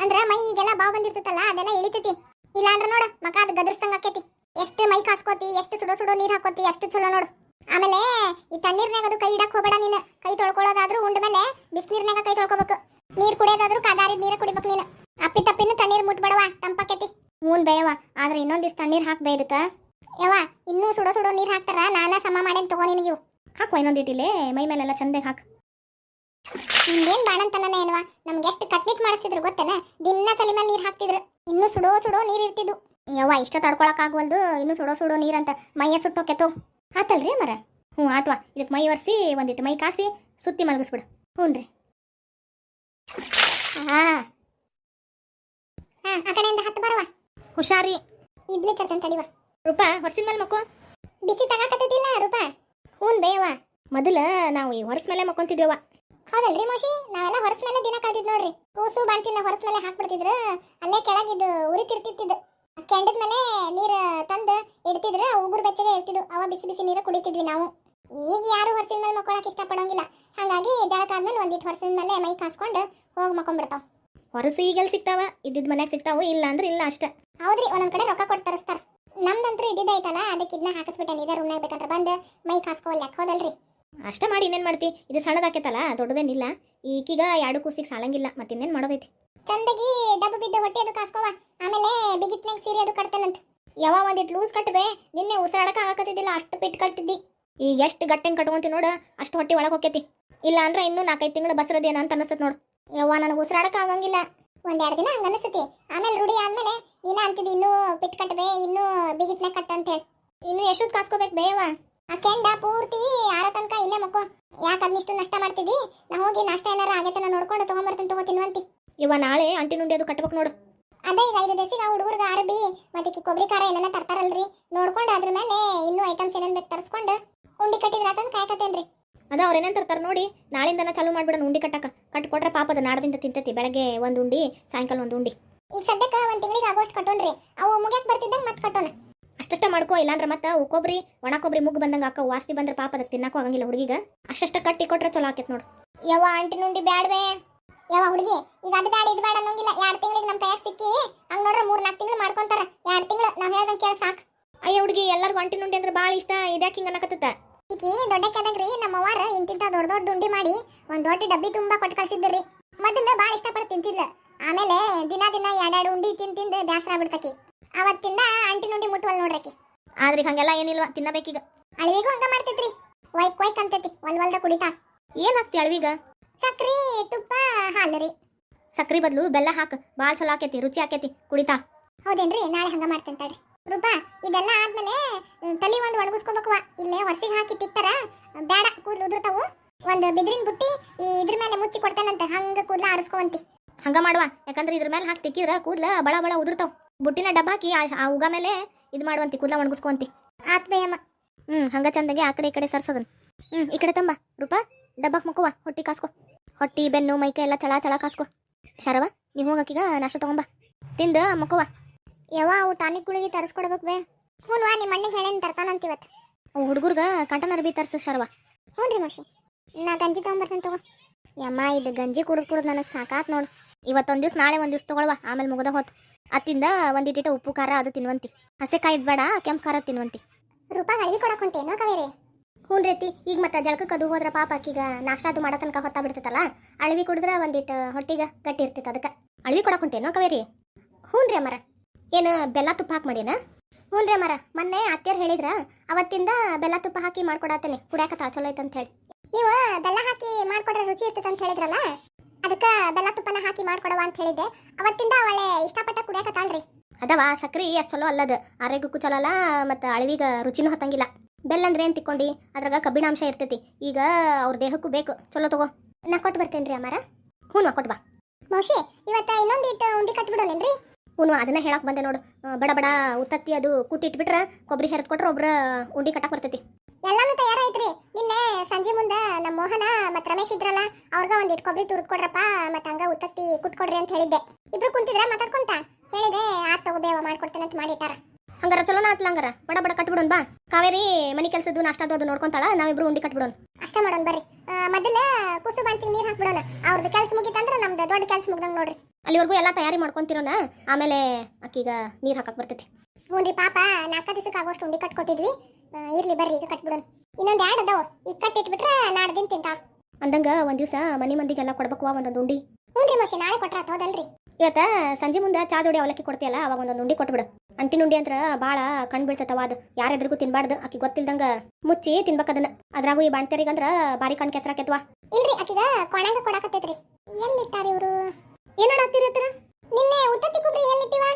ಅಂದ್ರ ಮೈ ಈಗೆಲ್ಲ ಬಾವು ಬಂದಿರ್ತೈತಲ್ಲ ಅದೆಲ್ಲ ಇಳಿತೈತಿ. ಇಲ್ಲ ಅಂದ್ರ ನೋಡು ಮಕ ಅದು ಗದರ್ಸ್ದಂಗ ಆಕೈತಿ. ಎಷ್ಟು ಮೈ ಕಾಸ್ಕೋತಿ, ಎಷ್ಟು ಸುಡೋ ನೀರು ಹಾಕೋತಿ ಅಷ್ಟು ಚಲೋ ನೋಡು. ಆಮೇಲೆ ಈ ತಣ್ಣೀರ್ನಾಗ ಅದು ಕೈ ಇಡಕ್ ಹೋಗ್ಬೇಡ ನೀನು. ಕೈ ತೊಳ್ಕೊಳ್ಳೋದಾದ್ರೂ ಉಂಡ ಮೇಲೆ ಬಿಸಿನೀರ್ನಾಗ ಕೈ ತೊಳ್ಕೊಬೇಕು. ನೀರ್ ಕುಡಿಯೋದಾದ್ರೂ ಕಾದಾರಿದ ನೀರ ಕುಡಿಬೇಕು ನೀನು. ಅಪ್ಪಿ ತಪ್ಪಿನೂ ತಣ್ಣೀರ್ ಮುಟ್ಬೇಡವ, ತಂಪಾಕೈತಿ. ಹ್ಞೂ ಬೇಯವ್ವ, ಆದ್ರೆ ಇನ್ನೊಂದಿಷ್ಟು ತಣ್ಣೀರು ಹಾಕ್ಬೇ ಇದಕ್ಕೆ. ಯವ್ವ ಇನ್ನೂ ಸುಡೋ ನೀರ್ ಹಾಕ್ತಾರ, ನಾನ ಸಮ ಮಾಡೇನ್ ತಗೋ ನಿನಗಿವು. ಹಾಕುವ ಇನ್ನೊಂದಿಟ್ಟಿಲೆ, ಮೈ ಮೇಲೆಲ್ಲ ಚಂದಾಗಿ ಹಾಕು. ನಿಂಗೇನ್ ಬಾಣಂತನೇ ಏನವ? ನಮ್ಗೆ ಎಷ್ಟು ಕಟ್ನಿಟ್ ಮಾಡಿಸಿದ್ರು ಗೊತ್ತೇನ? ದಿನ ತಲೆ ಮೇಲೆ ನೀರ್ ಹಾಕ್ತಿದ್ರು, ಇನ್ನೂ ಸುಡೋ ನೀರ್ ಇರ್ತಿದ್ವು. ಯವ್ವ ಇಷ್ಟ ತಡ್ಕೊಳಕ್ಕಾಗವಲ್ದು, ಇನ್ನೂ ಸುಡೋ ನೀರಂತ ಮೈಯ ಸುಟ್ಟೋಕೆತ್ತೋ. ಆತಲ್ರಿ ಮರ? ಹ್ಞೂ ಆತ್ವಾ. ಇದಕ್ಕೆ ಮೈ ಒರೆಸಿ ಒಂದಿಟ್ಟು ಮೈ ಕಾಸಿ ಸುತ್ತಿ ಮಲಗಿಸ್ಬಿಡು. ಹ್ಞೂ ರೀ. ಹಾ ಆ ಕಡೆಯಿಂದ ಹತ್ತು ಬರವ. ಹುಷಾರಿ. ಇಡ್ಲಿ ತರ್ತೇನೆ ತಡಿವ. ರೂಪಾ ಹೊರಸಿನ ಮೇಲೆ ಮಕ್ಕೋ. ಬಿಸಿ ತಗಾಕತ್ತಿದ್ದಿಲ್ಲ ರೂಪಾ? ಹ್ಞೂ ಬೇಯವ್ವ, ಮೊದಲು ನಾವು ಈ ಹೊರಸ್ ಮೇಲೆ ಮಕ್ಕೊಂತಿದ್ವವ. ಹೌದಲ್ರಿ ಮೋಶಿ? ನಾವೆಲ್ಲ ಹೊರಸ್ ಮೇಲೆ ದಿನ ಕಳೆದಿದ್ ನೋಡ್ರಿ. ಕೂಸು ಬಾಂತಿನ ಹೊರಸ್ ಮೇಲೆ ಹಾಕ್ಬಿಡ್ತಿದ್ರು, ಅಲ್ಲೇ ಕೆಳಗಿದ್ದು ಉರಿತಿರ್ತಿತ್ತಿದ್ದು. ಕೆಂಡದ ಮೇಲೆ ನೀರು ತಂದು ಇಡ್ತಿದ್ರು, ಉಗುರು ಬೆಚ್ಚಗೆ ಇರ್ತಿದ್ವು. ಅವ ಬಿಸಿ ನೀರು ಕುಡಿತಿದ್ವಿ ನಾವು. ಈಗ ಯಾರು ಹೊರಸಿನ ಮೇಲೆ ಮಕ್ಕೊಳಕ್ ಇಷ್ಟಪಡೋಂಗಿಲ್ಲ. ಹಾಗಾಗಿ ಜಳಕ ಆದ್ಮೇಲೆ ಒಂದಿಟ್ಟು ಹೊರಸಿನ ಮೇಲೆ ಮೈ ಕಾಸ್ಕೊಂಡು ಹೋಗಿ ಮಕ್ಕೊಂಡ್ಬಿಡ್ತಾವ. ಹೊರಸು ಈಗೆಲ್ಲಿ ಸಿಗ್ತಾವ? ಇದ್ದಿದ್ದು ಮನ್ಯಾಗ ಸಿಗ್ತಾವು, ಇಲ್ಲ ಅಂದ್ರೆ ಇಲ್ಲ ಅಷ್ಟೇ. ಹೌದ್ರಿ, ಒಂದೊಂದ್ ಕಡೆ ರೊಕ್ಕ ಕೊಟ್ಟು ತರಿಸ್ತಾರ. ನಮ್ದಂತ್ರು ಇದ್ದಿದ್ದೈತಲ್ಲ, ಅದಕ್ಕೆ ಇದನ್ನ ಹಾಕಿಸ್ಬಿಟ್ಟೆ. ಇದೇ ರೂಮ್ನಾಗ ಬೇಕಂದ್ರೆ ಬಂದು ಮೈ ಕಾಸ್ಕೋಲ್ಯಾಕ ಹೋದಲ್ರಿ. ಅಷ್ಟೇ ಮಾಡಿ ಇನ್ನೇನು ಮಾಡ್ತಿ? ಇದು ಸಣ್ಣದಾಕೈತಲ್ಲ, ದೊಡ್ಡದೇನಿಲ್ಲ. ಈಗೀಗ 2 ಕೂಸಿಗೆ ಸಾಲಂಗಿಲ್ಲ, ಮತ್ತೆ ಇನ್ನೇನು ಮಾಡೋದೈತಿ? ಚಂದಗಿ ಡಬ್ಬು ಬಿದ್ದು ಹೊಟ್ಟೆ ಅದು ಕಾಸ್ಕೋವ. ಆಮೇಲೆ ಬಿಗಿತ್ನಾಗ ಸೀರೆ ಅದು ಕಟ್ತೇನಂತ. ಯಾವ ಒಂದಿಟ್ಟು ಲೂಸ್ ಕಟ್ಟಬೇ. ನಿನ್ನೆ ಉಸಿರಾಡಕ ಆಗಕತ್ತಿದ್ದಿಲ್ಲ, ಅಷ್ಟು ಬಿಟ್ಟು ಕಟ್ಟಿದ್ದಿ. ಈಗ ಎಷ್ಟು ಗಟ್ಟೆಂಗೆ ಕಟ್ಕೊಂತಿ ನೋಡು, ಅಷ್ಟು ಹೊಟ್ಟೆ ಒಳಗೆ ಹೋಗ್ತೈತಿ. ಇಲ್ಲ ಅಂದ್ರೆ ಇನ್ನೂ 4-5 ತಿಂಗಳು ಬಸರದೇನ ಅಂತ ಅನಿಸ್ತದೆ ನೋಡು. ಯವ್ವ ನನಗೆ ಉಸಿರಾಡಕ ಆಗಂಗಿಲ್ಲ. 1-2 ದಿನ ಹಂಗ ಅನಿಸ್ತತಿ. ಆಮೇಲೆ ರೂಢಿ ಆದ್ಮೇಲೆ ನೀನ ಅಂತಿದ್ದಿ ಇನ್ನೂ ಬಿಟ್ಟು ಕಟ್ಟಬೇ, ಇನ್ನೂ ಬಿಗಿತ್ನಾಗ ಕಟ್ಟ ಅಂತ ಹೇಳಿ. ಇನ್ನು ಎಷ್ಟೊತ್ತು ಕಾಸ್ಕೋಬೇಕು ಬೇಯವ್ವ? ಆ ಕೆಂಡ ಪೂರ್ತಿ ಆರ ತನಕ ಇಲ್ಲೇ ಮಕ್ಕೋ. ಯಾಕೆ ಅದನ್ನಿಷ್ಟು ನಷ್ಟ ಮಾಡ್ತಿದ್ದಿ? ನಾ ಹೋಗಿ ನಾಷ್ಟ ಏನಾರ ಆಗೈತೆ ನೋಡ್ಕೊಂಡು ತಗೊಂಬರ್ತೇನೆ, ತಗೋತಿನ್ವಂತಿ. ಇವ ನಾಳೆ ಅಂಟಿ ನುಂಡಿ ಅದು ಕಟ್ಬೇಕು ನೋಡು. ಅದೇ ಈಗ 5 ದಿವಸಿಗೆ ಆ ಹುಡುಗರ್ಗ ಅರಬಿ ಮತ್ತೆ ಕೊಬ್ಬರಿ ಖಾರ ಏನಾರ ತರ್ತಾರಲ್ರಿ, ನೋಡ್ಕೊಂಡು ಅದ್ರ ಮೇಲೆ ಇನ್ನೂ ಐಟಮ್ಸ್ ಏನೇನು ಬೇಕು ತರಿಸ್ಕೊಂಡು ಉಂಡಿ ಕಟ್ಟಿದ್ರ ಅಂತಂದು ಕಾಯಕತ್ತೇನ್ರಿ. ಅದ ಅವ್ರು ಏನೇನು ತರ್ತಾರೆ ನೋಡಿ, ನಾಳಿಂದನ ಚಾಲು ಮಾಡ್ಬಿಡೋಣ ಉಂಡಿ ಕಟ್ಟಕ್ಕೆ. ಕಟ್ಕೊಟ್ರೆ ಪಾಪದ ನಾಡದಿಂದ ತಿಂತೈತಿ. ಬೆಳಗ್ಗೆ 1 ಉಂಡಿ, ಸಾಯಂಕಾಲ 1 ಉಂಡಿ. ಈಗ ಸದ್ಯಕ್ಕೆ 1 ತಿಂಗಳಿಗೆ ಆಗೋಷ್ಟು ಕಟ್ಟೋಣ್ರಿ. ಅವು ಮುಗ್ಯಾಕ್ ಬರ್ತಿದ್ದಂಗೆ ಮತ್ತೆ ಕಟ್ಟೋಣ. ಅಷ್ಟಷ್ಟ ಮಾಡ್ಕೋ, ಇಲ್ಲಾಂದ್ರೆ ಮತ್ತೆ ಕೊಬ್ಬರಿ ಒಣ ಕೊಬ್ಬರಿ ಮುಗ್ಗು ಬಂದಂಗೆ ಅಕ್ಕ ವಾಸ್ತಿ ಬಂದ್ರೆ ಪಾಪ ಅದಕ್ಕೆ ತಿನ್ನಕ್ಕೂ ಆಗಂಗಿಲ್ಲ ಹುಡುಗಿಗ. ಅಷ್ಟಷ್ಟ ಕಟ್ಟಿ ಕೊಟ್ರೆ ಚಲೋ ಆಕೈತೆ ನೋಡು. ಯವ್ವ ಅಂಟಿ ನುಂಡಿ ಬ್ಯಾಡ್ವೇ? ಯಾವ ಹುಡುಗಿ ಈಗ ಅದು ಬ್ಯಾಡ ಇದು ಬ್ಯಾಡ ಅನ್ನೋಂಗಿಲ್ಲ. 2 ತಿಂಗಳಿಗೆ ನಮ್ಮ ಕೈಯಾಗ ಸಿಕ್ಕಿ ಹಂಗೆ ನೋಡ್ರೆ 3-4 ತಿಂಗಳು ಮಾಡ್ಕೊಂತಾರ. 2 ತಿಂಗಳು ನಾವು ಹೇಳ್ದಂಗೆ ಕೇಳಿ ಸಾಕು. ಅಯ್ಯ ಹುಡುಗಿ, ಎಲ್ಲರಿಗೂ ಅಂಟಿ ನುಂಡಿ ಅಂದ್ರೆ ಭಾಳ ಇಷ್ಟ. ಇದ್ಯಾಕೆ ಹಿಂಗೆ ಅನ್ನಕತ್ತ? ಈಕಿ ದೊಡ್ಡಕ್ಕಾದಾಗ್ರಿ ನಮ್ಮ ಅವ್ವಾರ ಇಂತಿಂತ ದೊಡ್ಡ ಉಂಡಿ ಮಾಡಿ ಒಂದು ದೊಡ್ಡ ಡಬ್ಬಿ ತುಂಬಾ ಕೊಟ್ಟು ಕಳ್ಸಿದ್ರಿ. ಮೊದಲು ಭಾಳ ಇಷ್ಟಪಟ್ಟು ತಿಂತಿದ್ಲ. ಆಮೇಲೆ ದಿನ 2 ಉಂಡಿ ತಿಂದು ಬ್ಯಾಸರ ಆಗ್ಬಿಡ್ತಕಿ. ಅವತ್ತಿಂದ ಅಂಟಿ ನುಂಡಿ ಮುಟ್ಟುವಲ್ ನೋಡ್ರಕಿ. ಆದ್ರೆ ಈಗ ಹಂಗೆಲ್ಲ ಏನಿಲ್ವಾ, ತಿನ್ನಬೇಕೀಗ. ಅಳವಿಗೂ ಹಂಗ ಮಾಡ್ತಿದ್ರಿ, ವೈಕ್ ಅಂತೈತಿ. ಒಲ್ದ ಕುಡಿತಾ. ಏನ್ ಹಾಕ್ತಿ ಅಳವಿಗ? ಸಕ್ರಿ, ತುಪ್ಪ, ಹಾಲು ರೀ. ಸಕ್ರಿ ಬದಲು ಬೆಲ್ಲ ಹಾಕು, ಭಾಳ ಚಲೋ ಆಕೈತಿ, ರುಚಿ ಆಕೈತಿ, ಕುಡಿತಾ. ಹೌದೇನ್ರಿ? ನಾಳೆ ಹಂಗ ಮಾಡ್ತೇನೆ ತಡ್ರಿ. ರೂಪಾ ಇದೆಲ್ಲ ಆದ್ಮೇಲೆ ತಲೆ ಒಂದು ಒಣಗಿಸ್ಕೋಬೇಕವ. ಇಲ್ಲೇ ಹೊರಸಿಗೆ ಹಾಕಿ ತಿಕ್ತಾರ, ಬೇಡ ಕೂದಲು ಉದುರ್ತಾವು. ಒಂದು ಬಿದ್ರಿನ ಬುಟ್ಟಿ ಇದ್ರ ಮೇಲೆ ಮುಚ್ಚಿ ಕೊಡ್ತೇನಂತ, ಹಂಗ ಕೂದಲ ಆರಿಸ್ಕೋವಂತಿ. ಹಂಗ ಮಾಡುವ, ಯಾಕಂದ್ರೆ ಇದ್ರ ಮೇಲೆ ಹಾಕಿ ತಿಕ್ಕಿದ್ರ ಕೂದಲ ಬಳ ಉದುರ್ತಾವ. ಬುಟ್ಟಿನ ಡಬ್ಬ ಹಾಕಿ ಆ ಉಗ ಮೇಲೆ ಇದು ಮಾಡುವಂತಿ, ಕೂದಲ ಒಣಗಿಸ್ಕೊಂತಿ. ಆತ್ ಬೇಯಮ್ಮ. ಹಂಗ ಚಂದಾಗೆ ಆ ಕಡೆ ಈ ಕಡೆ ಸರ್ಸೋದನ್. ಈ ಕಡೆ ತಂಬ ರೂಪಾ, ಡಬ್ಬಕ್ಕೆ ಮಕ್ಕುವ. ಹೊಟ್ಟಿ ಕಾಸ್ಕೊ, ಹೊಟ್ಟಿ ಬೆನ್ನು ಮೈಕೈ ಎಲ್ಲ ಚಳ ಕಾಸ್ಕೊ. ಶರವ ನೀವು ಹೋಗಕ್ಕೀಗ ನಾಷ್ಟ ತಗೊಂಬ, ತಿಂದು ಮಕ್ಕುವ. ಯಾವ ಅವು ಟಾನಿಕ್ಗಳಿಗೆ ತರಿಸ್ಕೊಡ್ಬೇಕು ಬೇ? ಹ್ಞೂ ನಿಮ್ಮ ಅಣ್ಣಿಗೆ ಹೇಳೇನು ತರ್ತಾನಂತಿವತ್ತು. ಅವು ಹುಡುಗರ್ಗ ಕಾಟನ್ ಅರ್ಬಿ ತರ್ಸ ಶರವ. ಹ್ಞೂ ರೀ ಮೋಶಿ, ನಾ ಗಂಜಿ ತಗೊಂಬರ್ತೇನೆ ತಗೋ. ಯಮ್ಮ ಇದು ಗಂಜಿ ಕುಡಿದು ನನಗೆ ಸಾಕಾತ್ ನೋಡು. ಇವತ್ತೊಂದು ದಿವ್ಸ ನಾಳೆ ಒಂದು ದಿವ್ಸ ತೊಗೊಳ್ವ, ಆಮೇಲೆ ಮುಗದ ಹೋತು. ಅತ್ತಿಂದ ಒಂದಿಟ್ಟಿಟ ಉಪ್ಪು ಖಾರ ಅದು ತಿನ್ವಂತಿ. ಹಸೆಕಾಯಿ ಬೇಡ, ಕೆಂಪು ಖಾರ ತಿನ್ವಂತಿ. ರೂಪಾಯಿ ಅಳವಿ ಕೊಡಕ್ಕೆ ಹೊಂಟೇನೋ ಕಾವೇರಿ? ಹ್ಞೂ ರೀತಿ, ಈಗ ಮತ್ತೆ ಜಳಕಕ್ಕೆ ಅದು ಹೋದ್ರೆ ಪಾಪ ಆಕಿಗ ನಾಷ್ಟ ಅದು ಮಾಡೋ ತನಕ ಹೊತ್ತಾ ಬಿಡ್ತೈತಲ್ಲ. ಅಳವಿ ಕುಡಿದ್ರೆ ಒಂದಿಟ್ಟು ಹೊಟ್ಟಿಗೆ ಗಟ್ಟಿ ಇರ್ತೈತೆ, ಅದಕ್ಕೆ ಅಳವಿ ಕೊಡಕ್ಕೆ ಹೊಂಟೇನೋ ಕಾವೇರಿ? ಹ್ಞೂ ರೀ ಅಮ್ಮರ. ಏನು ಬೆಲ್ಲ ತುಪ್ಪ ಹಾಕಿ ಮಾಡೇನ? ಹ್ಞೂ ರೀ ಅಮ್ಮರ, ಮೊನ್ನೆ ಅತ್ತೆಯರು ಹೇಳಿದ್ರ, ಅವತ್ತಿಂದ ಬೆಲ್ಲ ತುಪ್ಪ ಹಾಕಿ ಮಾಡ್ಕೊಡತ್ತೇನೆ, ಕುಡಿಯಾಕ ಚಲೋ ಐತೆ ಅಂತ ಹೇಳಿ. ನೀವು ಬೆಲ್ಲ ಹಾಕಿ ಮಾಡ್ಕೊಡ್ರೆ ರುಚಿ ಇರ್ತೈತೆ ಅಂತ ಹೇಳಿದ್ರಲ್ಲ, ಅದಕ್ಕೆ ಬೆಲ್ಲ ತುಪ್ಪನ ಹಾಕಿ ಮಾಡ್ಕೊಡವ ಅಂತ ಹೇಳಿದ್ದೆ. ಅವತ್ತಿಂದ ಅವಳೆ ಇಷ್ಟಪಟ್ಟ ಕುಡಿಯಾಕತ್ತಾಳ್ರಿ. ಅದವ ಸಕ್ರಿ ಅಷ್ಟು ಚಲೋ ಅಲ್ಲದ, ಆರೋಗ್ಯಕ್ಕೂ ಚಲೋ ಅಲ್ಲ, ಮತ್ತು ಅಳವಿಗ ರುಚಿನೂ ಹತ್ತಂಗಿಲ್ಲ. ಬೆಲ್ಲ ಅಂದ್ರೆ ಏನು ತಿಕ್ಕೊಂಡು ಅದ್ರಾಗ ಕಬ್ಬಿಣಾಂಶ ಇರ್ತೈತಿ. ಈಗ ಅವ್ರ ದೇಹಕ್ಕೂ ಬೇಕು, ಚಲೋ ತಗೋ. ನಾ ಕೊಟ್ಟು ಬರ್ತೇನೆ ರೀ ಅಮ್ಮಾರ. ಹ್ಞೂ ಕೊಟ್ಟು ಬಾ. ಮೋಶಿ ಇವತ್ತ ಇನ್ನೊಂದಿಟ್ಟು ಉಂಡಿ ಕಟ್ಬಿಡೋನೇನ್ರಿ? ಹ್ಞೂ ಅದನ್ನ ಹೇಳಕ್ ಬಂದೆ ನೋಡು. ಬಡ ಬಡ ಉತ್ತತ್ತಿ ಅದು ಕುಟ್ಟಿಟ್ಬಿಟ್ರೆ ಕೊಬ್ಬರಿ ಹೆರ್ದ್ ಕೊಟ್ರೆ ಒಬ್ರ ಉಂಡಿ ಕಟ್ಟಕ್ ಬರ್ತೈತಿ. ಎಲ್ಲಾನು ತಯಾರಾಯ್ತ್ರಿ. ನಿನ್ನೆ ಸಂಜೆ ಮುಂದ ನಮ್ಮ ಮೋಹನ ಮತ್ ರಮೇಶ್ ಇದ್ರಲ್ಲ ಅವ್ರಗ ಒಂದಿಟ್ ಕೊಬ್ಬರಿ ತುರ್ದ್ ಕೊಡ್ರಪ್ಪ ಮತ್ ಹಂಗ ಉತ್ತತ್ತಿ ಕುಟ್ಕೊಡ್ರಿ ಅಂತ ಹೇಳಿದ್ದೆ. ಇಬ್ರು ಕುಂತಿದ್ರ ಮಾತಾಡ್ಕೊಂತ ಹೇಳಿದೆ ಆತ್ ತಗೋಬೇವ ಮಾಡ್ಕೊಡ್ತೇನೆ ಅಂತ ಮಾಡಿಟ್ಟಾರ. ಹಂಗಾರ ಚಲೋನ ಆತ್ಲ. ಹಂಗಾರ ಬಡ ಬಡ ಕಟ್ಬಿಡೋಣ ಬಾ. ಕಾವೇರಿ ಮನಿ ಕೆಲ್ಸದ್ದು ನಾಷ್ಟದ್ದು ಅದು ನೋಡ್ಕೊಂತಾಳ, ನಾವಿಬ್ರು ಉಂಡಿ ಕಟ್ಬಿಡೋಣ. ಅಷ್ಟ ಮಾಡೋಣ ಬರ್ರಿ. ಮೊದಲ ಕೂಸು ಬಾಣ್ತಿಗೆ ನೀರ್ ಹಾಕ್ಬಿಡೋಣ. ಅವ್ರದ್ದು ಕೆಲ್ಸ ಮುಗಿತಂದ್ರ ನಮ್ದು ದೊಡ್ಡ ಕೆಲ್ಸ ಮುಗ್ದಂಗ್ ನೋಡ್ರಿ. ಅಲ್ಲಿವರೆಗೂ ಎಲ್ಲ ತಯಾರಿ ಮಾಡ್ಕೊಂತಿರೋಣ, ಆಮೇಲೆ ಅಕ್ಕೀಗ ನೀರ್ ಹಾಕಕ್ ಬರ್ತೈತಿ. ಹ್ಞೂನ್ರಿ ಪಾಪ 4 ದಿವಸಕ್ಕೆ ಆಗೋಷ್ಟು ಉಂಡಿ ಕಟ್ಕೊಟ್ಟಿದ್ವಿ. ಇರ್ಲಿ ಬರ್ರಿ ಈಗ ಕಟ್ಬಿಡೋಣ. ಇನ್ನೊಂದು 2 ಅದಾವ, ಈಗ ಕಟ್ಟಿಟ್ಬಿಟ್ರೆ ನಾಡ್ದಿನ ತಿಂತ ಅಂದಂಗ ಒಂದ್ ದಿವಸ ಮನಿ ಮಂದಿಗೆಲ್ಲ ಕೊಡ್ಬೇಕು ಒಂದೊಂದು ಉಂಡಿ. ಹ್ಞೂನ್ರಿ ಮೋಶಿ ನಾಳೆ ಕೊಟ್ರ ಹೌದಲ್ರಿ. ಇವತ್ತ ಸಂಜೆ ಮುಂದೆ ಚಾ ಜೋಡಿ ಅವಲಕ್ಕಿ ಕೊಡ್ತೀಯಲ್ಲ ಅವಾಗ ಒಂದೊಂದು ಉಂಡಿ ಕೊಟ್ಬಿಡು. ಅಂಟಿನ ಉಂಡಿ ಅಂತ ಭಾಳ ಕಣ್ ಬೀಳ್ತೈತವ, ಅದು ಯಾರೆದ್ರಿಗೂ ತಿನ್ಬಾರ್ದು. ಆಕಿ ಗೊತ್ತಿಲ್ದಂಗ ಮುಚ್ಚಿ ತಿನ್ಬೇಕದನ್ನ. ಅದ್ರಾಗೂ ಈ ಬಾಣ್ತೇರಿಗಂದ್ರ ಬಾರಿ ಕಣ್ ಕೆಸರಾಕೆತ್ವಾ. ಇಲ್ರಿ ಆಕಿಗ ಕೊಣಂಗ ಕೊಡಾಕತ್ತೈತ್ರಿ. ಎಲ್ಲಿಟ್ಟಾರ ಇವ್ರು? ಏನ್ ಮಾಡಾಕ್ತೀರಿ ಅತ್ತರ? ನಿನ್ನೆ ಉತ್ತತ್ತಿ ಕೊಬ್ರಿ ಎಲ್ಲಿಟ್ಟಿವ?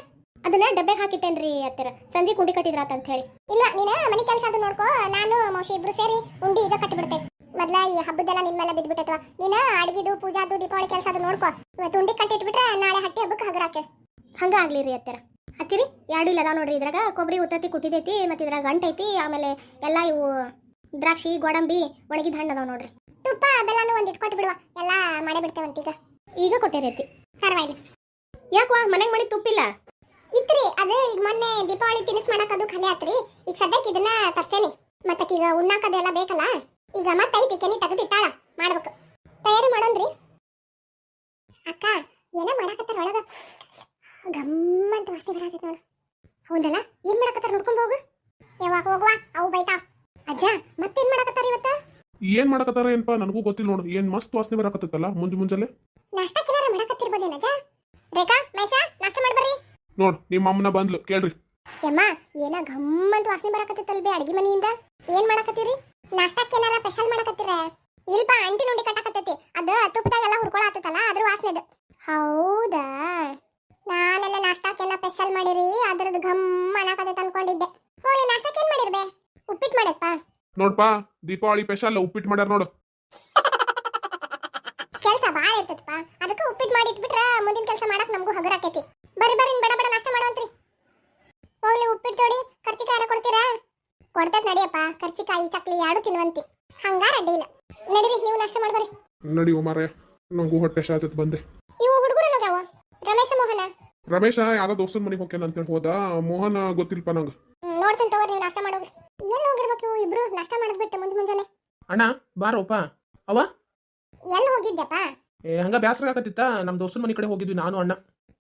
ಅದನ್ನ ಡಬ್ಬೆಗೆ ಹಾಕಿಟ್ಟೇನ್ರಿ ಅತ್ತರ, ಸಂಜೆ ಉಂಡಿ ಕಟ್ಟಿದ್ರಾತ ಅಂತ ಹೇಳಿ. ಇಲ್ಲ ನೀನ ಮನಿ ಕೆಲಸ ಅದು ನೋಡ್ಕೋ, ನಾನು ಮೋಶಿ ಇಬ್ರು ಸೇರಿ ಉಂಡಿ ಈಗ ಕಟ್ಟಿಬಿಡ್ತೇವೆ. ಮೊದ್ಲ ಈ ಹಬ್ಬದೆಲ್ಲ ನಿನ್ ಮೇಲೆ ಬಿದ್ಬಿಟ್ಟೈತವ. ನೀನ ಅಡಿಗೆದು ಪೂಜಾದು ದೀಪಾವಳಿ ಕೆಲಸ ಅದು ನೋಡ್ಕೋ. ಇವತ್ತು ಉಂಡಿ ಕಟ್ಟಿಟ್ಬಿಟ್ರೆ ನಾಳೆ ಹಟ್ಟಿ ಹಬ್ಬಕ್ಕೆ ಹಗರಾಕೆ. ಹಂಗ ಆಗ್ಲಿ ರೀ ಅತ್ತರ. ಹತ್ತಿರಿ 2 ಇಲ್ಲ ಅದಾವ ನೋಡ್ರಿ. ಇದ್ರಾಗ ಕೊಬ್ಬರಿ ಉತ್ತತ್ತಿ ಕುಟ್ಟಿದೈತಿ, ಮತ್ತೆ ಇದ್ರಾಗ ಗಂಟು ಐತಿ, ಆಮೇಲೆ ಎಲ್ಲ ಇವು ದ್ರಾಕ್ಷಿ ಗೋಡಂಬಿ ಒಣಗಿದ ಹಣ್ಣು ಅದಾವ ನೋಡ್ರಿ. ತುಪ್ಪ ಬೆಲ್ಲನೂ ಒಂದ್ ಇಟ್ಕೊಟ್ಟು ಬಿಡುವ, ಎಲ್ಲ ಮಾಡೇ ಬಿಡ್ತೇವಂತೀಗ. ಈಗ ಕೊಟ್ಟೇರೈತಿ. ಪರವಾಗಿಲ್ಲ. ಯಾಕವಾ ಮನೆಗೆ ಮಾಡಿ ತುಪ್ಪಿಲ್ಲ? ಇತ್ರಿ ಅದು ಈಗ ಮೊನ್ನೆ ದೀಪಾವಳಿ ತಿನಿಸ್ ಮಾಡಕ್ ಅದು ಖಾಲಿ ಆತ್ರಿ. ಈಗ ಸದ್ಯಕ್ಕೆ ಇದನ್ನ ತರ್ಸೇನಿ. ಮತ್ತಕ್ಕೀಗ ಉಣ್ಣಾಕದೆಲ್ಲ ಬೇಕಲ್ಲ. ಈಗ ಮತ್ತೈತಿ ಕೆನಿ ತೆಗೆದಿಟ್ಟಾಳ, ಮಾಡ್ಬೇಕು. ತಯಾರಿ ಮಾಡೋಣ್ರಿ. ಅಕ್ಕ ಏನ ಮಾಡಾಕತ್ತಾರ ಒಳಗ? ಗಮ್ಮಂತ ವಾಸನೆ ಬರತೈತಿ ನೋಡು. ಹೌದಲ್ಲ, ಏನ್ ಮಾಡಾಕತ್ತಾರ ನೋಡ್ಕೊಂಡ್ ಹೋಗು. ಯಾವಾಗ ಹೋಗುವ ಅವು ಬೈತಾ. ಅಜ್ಜ ಮತ್ತೇನ್ ಮಾಡಾಕತ್ತಾರ ಇವತ್ತ? ಏನ್ ಮಾಡಕತ್ತಾರ ಏನಪ್ಪಾ ನನಗೂ ಗೊತ್ತಿಲ್ಲ ನೋಡು. ಏನ್ ಮಸ್ತ್ ವಾಸನೆ ಬರಾಕತ್ತಲ್ಲ ಮುಂಜಾನೆ. ನಾಷ್ಟಕ್ಕೆನಾರ ಮಾಡಾಕತ್ತಿರ್ಬೋದೇನ ಅಜ್ಜ? ರೇಖಾ ಮೈಸಾ ನಾಷ್ಟ ಮಾಡ್ಬರ್ರಿ. ನೋಡ್ ನಿಮ್ಮ ಅಮ್ಮನ ಬಂದ್ಲು ಕೇಳ್ರಿ. ಯಮ್ಮ ಏನ ಗಮ್ಮಂತ ವಾಸನೆ ಬರಾಕತ್ತಿತ್ತಲ್ಬೇ ಅಡಿಗೆ ಮನೆಯಿಂದ. ಏನ್ ಮಾಡಾಕತ್ತೀರಿ? ನಾಷ್ಟಕ್ಕೇನಾರ ಸ್ಪೆಷಲ್ ಮಾಡಾಕತ್ತೀರ? ಇಲ್ಪ ಅಂಟಿ ನುಂಡಿ ಕಟ್ಟಾಕತ್ತೈತಿ. ಅದ ತುಪ್ಪದಾಗೆಲ್ಲ ಹುರ್ಕೊಳತ್ತಲ್ಲ ಅದ್ರ ವಾಸನೆದು. ಹೌದಾ, ನಾನೆಲ್ಲ ನಾಷ್ಟಕ್ಕೇನ ಸ್ಪೆಷಲ್ ಮಾಡಿರಿ ಅದ್ರದ್ದು ಗಮ್ಮ ಅನ್ನಕತ್ತೈತೆ ಅನ್ಕೊಂಡಿದ್ದೆ. ಹೋಳಿ ನಾಷ್ಟಕ್ಕೆ ಏನ್ ಮಾಡಿರ್ಬೇ? ಉಪ್ಪಿಟ್ಟು ಮಾಡಪ್ಪ. ನೋಡ್ಪಾ ದೀಪಾವಳಿ ಸ್ಪೆಷಲ್ ಉಪ್ಪಿಟ್ಟು ಮಾಡ್ಯಾರ ನೋಡು. ಕೆಲಸ ಬಾಳ ಇರ್ತೈತಪ್ಪ, ಅದಕ್ಕೆ ಉಪ್ಪಿಟ್ಟು ಮಾಡಿ ಇಟ್ಬಿಟ್ರೆ ಮುಂದಿನ ಕೆಲಸ ಮಾಡಕ್ ನಮಗೂ ಹಗರಾಕೈತಿ. ಬರ್ರಿ ಬರ್ರಿ ಬಡ ಬಡ ನಾಷ್ಟ ಮಾಡುವಂತ್ರಿ. ಹೋಗ್ಲಿ ಉಪ್ಪಿಟ್ಟು ಜೋಡಿ ಕರ್ಚಿಕಾಯಿ ಕೊಡ್ತೀರಾ? ಕೊಡ್ತೈತ್ ನಡಿಯಪ್ಪ. ಕರ್ಚಿಕಾಯಿ ಚಕ್ಲಿ 2 ತಿನ್ನುವಂತಿ. ಹಂಗಾರ ಅಡ್ಡಿ ಇಲ್ಲ. ನಡೀರಿ ನೀವು ನಾಷ್ಟ ಮಾಡ್ಬರ್ರಿ. ನಡಿ ಮಾರಾಯ, ನಂಗೂ ಹೊಟ್ಟೆ ಶಾತತ್ ಬಂದೆ. ಇವು ಹುಡುಗರು ಹೋಗ್ಯಾವ? ರಮೇಶ ಮೋಹನ? ರಮೇಶ ಯಾವ್ದೋ ದೋಸ್ತನ ಮನೆಗೆ ಹೋಗ್ಯಾನ ಅಂತೇಳಿ ಹೋದ. ಮೋಹನ ಗೊತ್ತಿಲ್ಪ ನಂಗೆ. ನೋಡ್ತೀನಿ ತಗೋರಿ, ನೀವು ನಾಷ್ಟ ಮಾಡೋಗ್ರಿ. ಎಲ್ಲಿ ಹೋಗಿರ್ಬೇಕು ಇವು ಇಬ್ರು ನಾಷ್ಟ ಮಾಡಕ್ ಬಿಟ್ಟು ಮುಂಜಾನೆ? ಅಣ್ಣ ಬಾರೋಪ್ಪ. ಅವ ಎಲ್ಲಿ ಹೋಗಿದ್ದೆಪ್ಪ? ಹಂಗ ಬ್ಯಾಸರ ಆಗತ್ತಿತ್ತ, ನಮ್ ದೋಸ್ತನ ಮನಿ ಕಡೆ ಹೋಗಿದ್ವಿ ನಾನು ಅಣ್ಣ.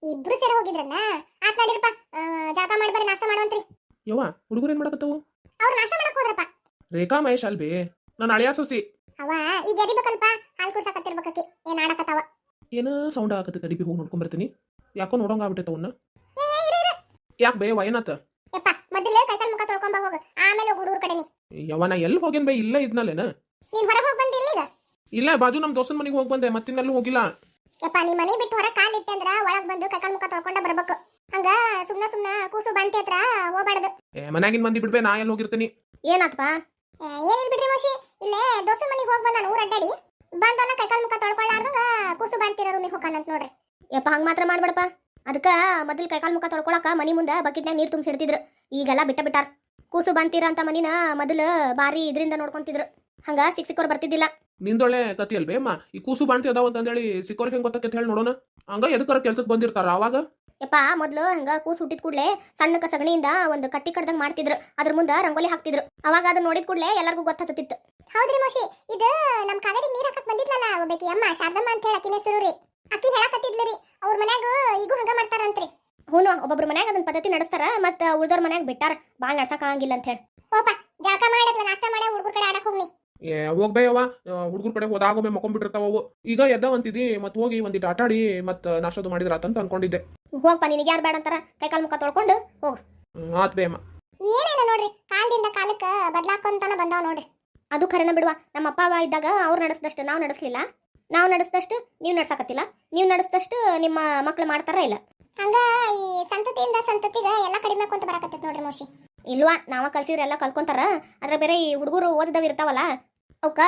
ಇಬ್ರು ಸೇರಿ ಹೋಗಿದ್ರನ್ನ? ಆತ್ ನಡೀರಪ್ಪ, ಜಳಕ ಮಾಡ್ಬರ್ರಿ ನಾಷ್ಟ ಮಾಡುವಂತ್ರಿ. ಯವ್ವ ಹುಡುಗರು ಏನ್ ಮಾಡಕತ್ತವು? ಅವ್ರು ನಾಷ್ಟ ಮಾಡಕ್ ಹೋದ್ರಪ್ಪ. ರೇಖಾ ಮಹೇಶ್ ಅಲ್ಬಿ ನಾನು ಅಳಿಯ ಸೊಸಿ. ಅವ ಈಗ ಎರಿಬೇಕಲ್ಪ, ಹಾಲು ಕುಡ್ಸಕತ್ತಿರ್ಬೇಕಿ. ಏನ್ ಆಡಕತ್ತಾವ? ಏನ ಸೌಂಡ್ ಆಗತ್ತೆ, ತಡಿಪಿ ಹೋಗಿ ನೋಡ್ಕೊಂಡ್ ಬರ್ತೀನಿ. ಯಾಕೋ ನೋಡೋಂಗ ಆಗ್ಬಿಟ್ಟೈತೆ ಅವನ್ನ. ಯಾಕೆ ಬೇವ ಏನಾತ? ಯಪ್ಪ ಮೊದಲೇ ಕೈಕಾಲ್ ಮುಖ ತೊಳ್ಕೊಂಬ ಹೋಗು, ಆಮೇಲೆ ಹುಡುಗರ ಕಡೆನಿ. ಯವ್ವ ನಾ ಎಲ್ಲಿ ಹೋಗೇನ್ ಬೇ, ಇಲ್ಲ ಇದ್ನಲ್ಲೇನ. ನೀನ್ ಹೊರಗೆ ಹೋಗಿ ಬಂದಿಲ್ಲ ಈಗ? ಇಲ್ಲ ಬಾಜು ನಮ್ ದೋಸ್ತನ ಮನಿಗೆ ಹೋಗಿ ಬಂದೆ, ಮತ್ತಿನ್ನೆಲ್ಲೂ ಹೋಗಿಲ್ಲ. ಯಪ್ಪ ನೀ ಮನೆ ಬಿಟ್ಟು ಹೊರಗೆ ಕಾಲ್ ಇಟ್ಟೆ ಅಂದ್ರ ಒಳಗ್ ಬಂದು ಕೈಕಾಲ್ ಮುಖ ತೊಳ್ಕೊಂಡ ಬರ್ಬೇಕು. ಹಂಗ ಸುಮ್ನ ಕೂಸು ಬಂಟಿ ಹತ್ರ ಹೋಗ್ಬಾರ್ದು. ಮನ್ಯಾಗಿನ್ ಮಂದಿ ಬಿಡ್ಬೇ, ನಾ ಎಲ್ಲಿ ಹೋಗಿರ್ತೀನಿ. ಏನಾತ್ಪ? ಏನಿಲ್ಲ ಬಿಡ್ರಿ ಮೋಶಿ, ಇಲ್ಲೇ ದೋಸ್ತ ಮನಿಗೆ ಹೋಗಿ ಬಂದಾನ ಊರ್ ಅಡ್ಡಾಡಿ. ಬಂದವನ ಕೈಕಾಲ್ ಮುಖ ತೊಳ್ಕೊಳ್ಳಾರ್ದಂಗ ಕೂಸು ಬಾಣ್ತಿರೋ ರೂಮಿಗೆ ಹೋಗಾನಂತ ನೋಡ್ರಿ. ಯಪ್ಪ ಹಂಗ ಮಾತ್ರ ಮಾಡ್ಬೇಡಪ್ಪ. ಅದಕ್ಕ ಮೊದಲು ಕೈಕಾಲ್ ಮುಖ ತೊಳ್ಕೊಳಕ ಮನಿ ಮುಂದೆ ಬಕೆಟ್ನಾಗ ನೀರು ತುಂಬಿಸಿಡ್ತಿದ್ರು. ಈಗೆಲ್ಲ ಬಿಟ್ಟಾರ. ಕೂಸು ಬಾಣ್ತೀರ ಅಂತ ಮನಿನ ಮೊದಲು ಬಾರಿ ಇದರಿಂದ ನೋಡ್ಕೊಂತಿದ್ರು. ಹಂಗ ಸಿಕ್ಕೋರ್ ಬರ್ತಿದ್ದಿಲ್ಲ. ನಿಂದೊಳ್ಳೆ ಕತಿ ಅಲ್ಬೇ ಅಮ್ಮ. ಈ ಕೂಸು ಬಾಣ್ತಿ ಅದಾವ ಅಂತಂದೇಳಿ ಸಿಕ್ಕೋರ್ಗೆ ಹೆಂಗ್ ಗೊತ್ತಕ್ಕೆ ಹೇಳಿ ನೋಡೋಣ. ಹಂಗ ಎದಕ್ಕರ ಕೆಲ್ಸಕ್ಕೆ ಬಂದಿರ್ತಾರ ಅವಾಗ. ಯಪ್ಪ ಮೊದ್ಲು ಹಂಗ ಕೂಸು ಹುಟ್ಟಿದ ಕೂಡ್ಲೆ ಸಣ್ಣ ಸಗಣಿಯಿಂದ ಒಂದು ಕಟ್ಟಿ ಕಡ್ದಂಗ್ ಮಾಡ್ತಿದ್ರು. ಅದ್ರ ಮುಂದೆ ರಂಗೋಲಿ ಹಾಕ್ತಿದ್ರು. ಅವಾಗ ಅದನ್ನ ನೋಡಿದ ಕೂಡ್ಲೆ ಎಲ್ಲರಿಗೂ ಗೊತ್ತಾಗ್ತಿತ್ತು. ಹೌದ್ರಿ ಮೋಶಿ, ಇದು ನಮ್ ಕಾವೇರಿ ನೀರ್ ಹಾಕಕ್ ಬಂದಿದ್ಲಲ್ಲ ಒಬ್ಬಾಕಿ ಅಮ್ಮ ಶಾರದಮ್ಮ ಅಂತ ಹೇಳಿ ಅಕ್ಕಿನ ಹೆಸರು ರೀ. ಅಕ್ಕಿ ಹೇಳಕತ್ತಿದ್ಲರಿ ಅವ್ರ ಮನ್ಯಾಗ ಈಗೂ ಹಂಗ ಮಾಡ್ತಾರಂತ್ರಿ. ಹೂನು, ಒಬ್ಬೊಬ್ರು ಮನ್ಯಾಗ ಅದನ್ನ ಪದ್ಧತಿ ನಡೆಸ್ತಾರ, ಮತ್ತ ಉಳ್ದವ್ರ ಮನ್ಯಾಗ ಬಿಟ್ಟಾರ, ಬಾಳ್ ನಡ್ಸಕ್ ಆಗಂಗಿಲ್ಲ ಅಂತ ಹೇಳಿ. ಓಪ ಜಳಕ ಮಾಡಿದ್ಲ ನಾಷ್ಟ ಮಾಡಿ ಹುಡುಗರ ಕಡೆ ಆಡಕ್ ಹೋಗ್ನಿ. ಹೋಗ್ಬೇ ಯವ್ವ, ಹುಡುಗರ ಕಡೆ ಹೋದಾಗೊಮ್ಮೆ ಮಕ್ಕೊಂಡ್ಬಿಟ್ಟಿರ್ತಾವ ಅವು. ಈಗ ಎದ್ದವಂತಿದಿ ಮತ್ ಹೋಗಿ ಒಂದಿಟ್ಟು ಆಟಾಡಿ ಮತ್ ನಾಷ್ಟದು ಮಾಡಿದ್ರ ಆತಂತ ಅನ್ಕೊಂಡಿದ್ದೆ. ಹೋಗ್ಪ, ನಿನಗೆ ಯಾರು ಬೇಡ ಅಂತಾರ? ಕೈಕಾಲ್ ಮುಖ ತೊಳ್ಕೊಂಡು ಹೋಗ್. ಆತ್ ಬೇ ಅಮ್ಮ. ಏನೇನ ನೋಡ್ರಿ, ಕಾಲದಿಂದ ಕಾಲಕ್ಕ ಬದ್ಲಾಕೊಂತಾನ ಬಂದಾವ್ ನೋಡ್ರಿ. ಅದು ಖರೇನ ಬಿಡುವ. ನಮ್ಮ ಅಪ್ಪ ಅವ ಇದ್ದಾಗ ಅವ್ರು ನಡೆಸಿದಷ್ಟು ನಾವು ನಡೆಸಲಿಲ್ಲ, ನಾವು ನಡೆಸಿದಷ್ಟು ನೀವು ನಡ್ಸಕತ್ತಿಲ್ಲ, ನೀವು ನಡೆಸಿದಷ್ಟು ನಿಮ್ಮ ಮಕ್ಳು ಮಾಡ್ತಾರ ಇಲ್ಲ. ಹಂಗ ಈ ಸಂತತಿಯಿಂದ ಸಂತತಿಗೆ ಎಲ್ಲ ಕಡಿಮೆ ಕೊಂತ ಬರಾಕತ್ತೈತಿ ನೋಡ್ರಿ ಮೋಶಿ. ಇಲ್ವಾ, ನಾವ ಕಲ್ಸಿದ್ರೆ ಎಲ್ಲ ಕಲ್ಕೊಂತಾರ. ಅದ್ರ ಬೇರೆ ಈ ಹುಡುಗರು ಓದದವ್ ಇರ್ತಾವಲ್ಲ, ಅವಕ್ಕ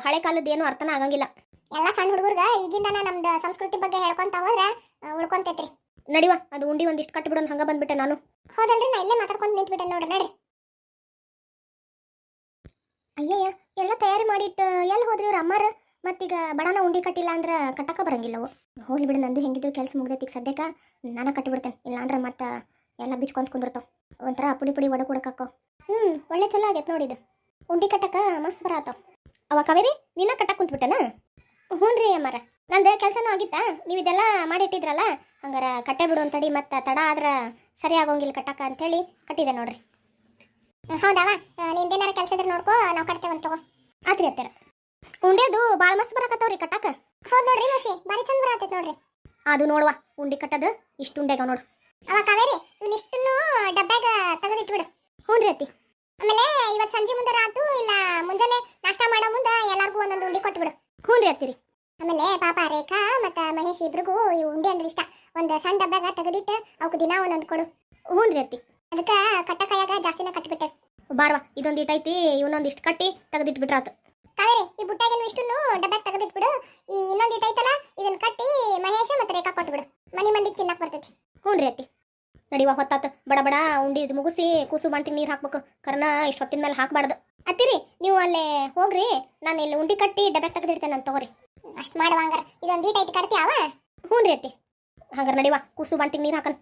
ಹಳೆ ಕಾಲದ ಏನು ಅರ್ಥನ ಆಗಂಗಿಲ್ಲ. ಎಲ್ಲ ಸಣ್ಣ ಹುಡುಗರ್ಗ ಈಗಿಂದಾನ ನಮ್ದು ಸಂಸ್ಕೃತಿ ಬಗ್ಗೆ ಹೇಳ್ಕೊಂತ ಹೋದ್ರೆ ಉಳ್ಕೊಂತೈತ್ರಿ. ನಡಿವ ಅದು ಉಂಡಿ ಒಂದಿಷ್ಟು ಕಟ್ಬಿಡೋಣ ಹಂಗ ಬಂದ್ಬಿಟ್ಟೆ ನಾನು. ಹೌದಲ್ರಿ ನಾ ಇಲ್ಲೇ ಮಾತಾಡ್ಕೊಂಡು ನಿಂತ್ಬಿಟ್ಟೆ ನೋಡ್ರಿ ನಡ್ರಿ. ಅಯ್ಯಯ್ಯ ಎಲ್ಲ ತಯಾರಿ ಮಾಡಿಟ್ಟು ಎಲ್ಲಿ ಹೋದ್ರಿ ಇವ್ರ ಅಮ್ಮಾರ? ಮತ್ತೀಗ ಬಡನ ಉಂಡಿ ಕಟ್ಟಿಲ್ಲ ಅಂದ್ರೆ ಕಟ್ಟಕ ಬರಂಗಿಲ್ಲವು. ಹೋಗ್ಲಿ ಬಿಡು, ನಂದು ಹೆಂಗಿದ್ರು ಕೆಲಸ ಮುಗ್ದೈತಿ. ಈಗ ಸದ್ಯಕ್ಕೆ ನಾನು ಕಟ್ಟಿಬಿಡ್ತೇನೆ, ಇಲ್ಲಾಂದ್ರೆ ಮತ್ತೆ ಎಲ್ಲ ಬಿಚ್ಕೊಂತ ಕುಂದಿರ್ತಾವ. ಒಂಥರ ಪುಡಿ ಪುಡಿ ಒಡ ಕುಡಕಾಕೋ. ಒಳ್ಳೆ ಚಲೋ ಆಗೈತೆ ನೋಡಿದ್ದು. ಉಂಡಿ ಕಟ್ಟಕ ಮಸ್ತ್ ಬರತ್ತಾವ. ಅವ ಕಾವೇರಿ ನೀನ ಕಟ್ಟಕ್ಕೆ ಕುಂತ್ಬಿಟ್ಟನ? ಹ್ಞೂ ರೀ ಅಮ್ಮಾರ, ನಂದು ಕೆಲಸನೂ ಆಗಿತ್ತಾ. ನೀವು ಇದೆಲ್ಲ ಮಾಡಿಟ್ಟಿದ್ರಲ್ಲ, ಹಂಗಾರ ಕಟ್ಟೆ ಬಿಡು ಅಂತಡಿ. ಮತ್ತೆ ತಡ ಆದ್ರೆ ಸರಿ ಆಗೋಂಗಿಲ್ಲ ಕಟ್ಟಕ ಅಂತೇಳಿ ಕಟ್ಟಿದೆ ನೋಡ್ರಿ. ಹೌದವ, ನಿಂದೇನಾರ ಕೆಲಸ ಇದ್ರೆ ನೋಡ್ಕೋ, ನಾವು ಕಟ್ತೇವಂತ ತಗೋ. ಆತ್ರಿ ಅತ್ತೆರ. ಉಂಡೆದು ಭಾಳ ಮಸ್ತ್ ಬರಕತ್ತಾವ್ರಿ ಕಟ್ಟಾಕ. ಹೌದ್ ನೋಡ್ರಿ ಮೋಶಿ, ಬಾರಿ ಚಂದ ಬರತೈತಿ ನೋಡ್ರಿ. ಅದು ನೋಡುವ ಉಂಡಿ ಕಟ್ಟದು ಇಷ್ಟು ಉಂಡೆಗ ನೋಡು. ಅವ ಕಾವೇರಿ ಇವನಿಷ್ಟನ್ನು ಡಬ್ಬ್ಯಾಗ ತೆಗೆದಿಟ್ಬಿಡು. ಹ್ಞೂ ರೀ ಅತ್ತಿ. ಆಮೇಲೆ ಇವತ್ತು ಸಂಜೆ ಮುಂದೆ ರಾತು ಇಲ್ಲ ಮುಂಜಾನೆ ನಾಷ್ಟ ಮಾಡೋ ಮುಂದೆ ಎಲ್ಲಾರ್ಗೂ ಒಂದೊಂದು ಉಂಡಿ ಕೊಟ್ಬಿಡು. ಹ್ಞೂ ರೀ ಅತ್ತಿರಿ. ಆಮೇಲೆ ಪಾಪ ರೇಖಾ ಮತ್ತು ಮಹೇಶ್ ಇಬ್ರಿಗೂ ಈ ಉಂಡಿ ಅಂದ್ರೆ ಇಷ್ಟ. ಒಂದು ಸಣ್ಣ ಡಬ್ಬ್ಯಾಗ ತೆಗೆದಿಟ್ಟು ಅವಕ್ಕೆ ದಿನ ಒಂದೊಂದು ಕೊಡು. ಹ್ಞೂ ರೀ ಅತ್ತಿ. ಅದಕ್ಕೆ ಕಟ್ಟಕೈಯಾಗ ಜಾಸ್ತಿನ ಕಟ್ಬಿಟ್ಟೆ. ಬಾರ್ವಾ ಇದೊಂದು ಇಟ್ಟೈತಿ, ಇವನೊಂದಿಷ್ಟು ಕಟ್ಟಿ ತೆಗೆದಿಟ್ಬಿಟ್ರಾತು. ಕಾವೇರಿ ಈ ಬುಟ್ಟಾಗಿನ ಇಷ್ಟನ್ನು ಡಬ್ಬ್ಯಾಗ ತೆಗೆದಿಟ್ಬಿಡು. ಈ ಇನ್ನೊಂದು ಇಟ್ಟೈತಲ್ಲ ಇದನ್ನ ಕಟ್ಟಿ ಮಹೇಶ ಮತ್ತು ರೇಖಾ ಕೊಟ್ಬಿಡು. ಮಂದಿಗೆ ತಿನ್ನಕ್ಕೆ ಬರ್ತೈತಿ. ಹ್ಞೂ ರೀ ಅತ್ತಿ. ನಡಿವ ಹೊತ್ತಾತು, ಬಡ ಬಡ ಉಂಡಿ ಇದು ಮುಗಿಸಿ ಕೂಸು ಬಾಣ್ತಿಗೆ ನೀರು ಹಾಕ್ಬೇಕು. ಕರ್ನ ಇಷ್ಟು ಹೊತ್ತಿನ ಮೇಲೆ ಹಾಕಬಾರ್ದು. ಅತ್ತಿರಿ ನೀವು ಅಲ್ಲೇ ಹೋಗ್ರಿ, ನಾನು ಇಲ್ಲಿ ಉಂಡಿ ಕಟ್ಟಿ ಡಬ್ಯಾಗ ತೆಗೆದಿಡ್ತೇನೆ ಅಂತ ತಗೋರಿ. ಅಷ್ಟು ಮಾಡುವ ಹಂಗಾರ. ಇದೊಂದು ಈಟೈತಿ ಕಟ್ತೀಯಾವ? ಹ್ಞೂ ರೀ ಅತ್ತಿ. ಹಂಗಾರೆ ನಡಿವ ಕೂಸು ಬಾಣ್ತಿಗೆ ನೀರು ಹಾಕನ್.